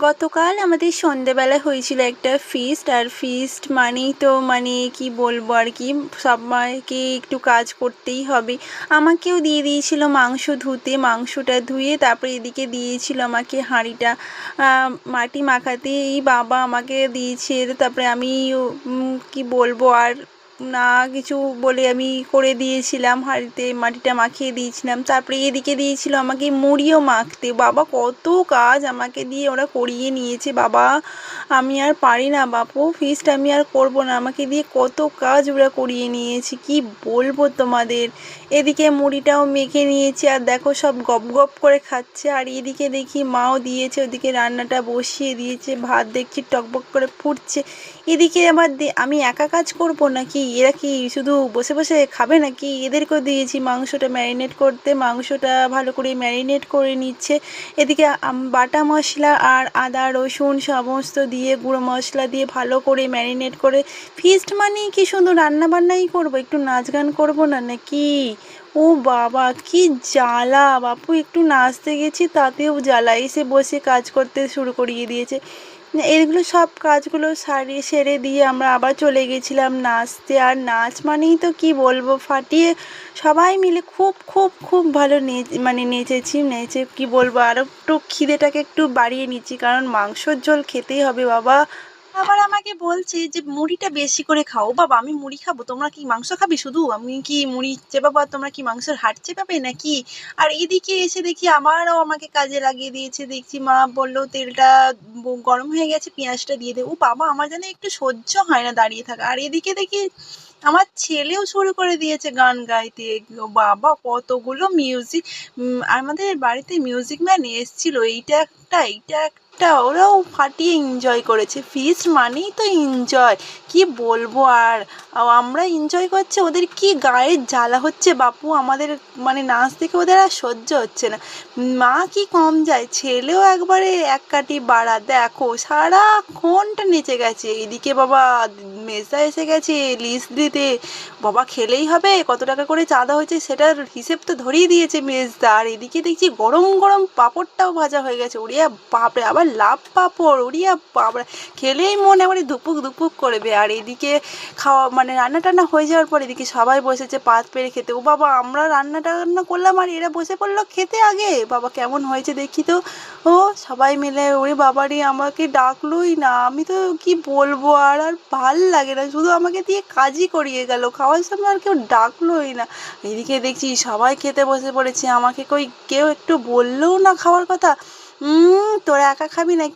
গতকাল আমাদের সন্ধেবেলা হয়েছিল একটা ফিস্ট। আর ফিস্ট মানেই তো কি বলবো আর কি, সবাইকে একটু কাজ করতেই হবে। আমাকেও দিয়ে দিয়েছিল মাংস ধুতে, মাংসটা ধুয়ে তারপরে এদিকে দিয়েছিল আমাকে হাঁড়িটা মাটি মাখাতে। এই বাবা আমাকে দিয়েছে, তারপরে আমি কি বলবো আর, না কিছু বলে আমি করে দিয়েছিলাম, হাঁড়িতে মাটিটা মাখিয়ে দিয়েছিলাম। তারপরে এদিকে দিয়েছিল আমাকে মুড়িও মাখতে। বাবা কত কাজ আমাকে দিয়ে ওরা করিয়ে নিয়েছে। বাবা আমি আর পারি না বাপু, ফিস্ট আমি আর করব না, আমাকে দিয়ে কত কাজ ওরা করিয়ে নিয়েছে কি বলবো তোমাদের। এদিকে মুড়িটাও মেখে নিয়েছে আর দেখো সব গপ গপ করে খাচ্ছে। আর এদিকে দেখি মাও দিয়েছে, ওদিকে রান্নাটা বসিয়ে দিয়েছে, ভাত দেখছি টকবক করে ফুটছে। এদিকে আবার আমি একা কাজ করব নাকি? এরা কি শুধু বসে বসে খাবে নাকি? এদেরকেও দিয়েছি মাংসটা ম্যারিনেট করতে, মাংসটা ভালো করে ম্যারিনেট করে নিচ্ছে। এদিকে বাটা মশলা আর আদা রসুন সমস্ত দিয়ে, গুঁড়ো মশলা দিয়ে ভালো করে ম্যারিনেট করে। ফিস্ট মানেই কি শুধু রান্নাবান্নাই করব, একটু নাচ গান করবো না নাকি? ও বাবা কি জ্বালা বাপু, একটু নাচতে গেছি তাতেও জ্বালা, এসে বসে কাজ করতে শুরু করিয়ে দিয়েছে। এগুলো সব কাজগুলো সেরে দিয়ে আমরা আবার চলে গেছিলাম নাচতে। আর নাচ মানেই তো কি বলবো, ফাটিয়ে সবাই মিলে খুব খুব খুব ভালো নেচেছি। নেচে কি বলবো, আরও একটু খিদেটাকে একটু বাড়িয়ে নিচ্ছি, কারণ মাংসর ঝোল খেতেই হবে বাবা। আবার আমাকে বলছে যে মুড়িটা বেশি করে খাও। বাবা আমি মুড়ি খাবো, তোমরা কি মাংস খাবে? শুধু আমি কি মুড়ি চেপাবো আর তোমরা কি মাংসের হাড় চেপাবে নাকি? আর এদিকে এসে দেখি আবারও আমাকে কাজে লাগিয়ে দিয়েছে। দেখছি মা বললো তেলটা গরম হয়ে গেছে, পেঁয়াজটা দিয়ে দে। ও বাবা আমার যেন একটু সহ্য হয় না দাঁড়িয়ে থাকা। আর এদিকে দেখি আমার ছেলেও শুরু করে দিয়েছে গান গাইতে। বাবা কতগুলো মিউজিক, আমাদের বাড়িতে মিউজিক ম্যান এসছিল, এইটা একটা ওরাও ফাটিয়ে এনজয় করেছে। ফিস্ট মানেই তো এনজয়, কি বলবো আর। আমরা এনজয় করছি, ওদের কি গায়ের জ্বালা হচ্ছে বাপু। আমাদের নাচ দেখে ওদের আর সহ্য হচ্ছে না। মা কি কম যায়, ছেলেও একবারে এক কাঠি বাড়া। দেখো সারাক্ষণটা নেচে গেছে। এদিকে বাবা মেজদা এসে গেছে লিস্ট দিতে। বাবা খেলেই হবে, কত টাকা করে চাঁদা হয়েছে সেটার হিসেব তো ধরিয়ে দিয়েছে মেজদা। আর এদিকে দেখছি গরম গরম পাঁপড়টাও ভাজা হয়ে গেছে। ওরিয়া বাপরে, আবার লাভ পাঁপড়, ওরিয়া বাপরে, খেলেই মন এবারে ধুপুক ধুপুক করবে। আর এদিকে খাওয়া রান্না টান্না হয়ে যাওয়ার পর এদিকে সবাই বসেছে পাত পেরে খেতে। ও বাবা আমরা রান্না টান্না করলাম আর এরা বসে পড়লো খেতে আগে। বাবা কেমন হয়েছে দেখি তো। ও সবাই মিলে, ওরে বাবারে আমাকে ডাকলোই না। আমি তো কি বলবো আর, আর ভাল লাগে না, শুধু আমাকে দিয়ে কাজই করিয়ে গেল, খাওয়ার সময় আর কেউ ডাকলোই না। এদিকে দেখছি সবাই খেতে বসে পড়েছে, আমাকে কেউ একটু বললেও না খাওয়ার কথা। তোরা একা খাবি না?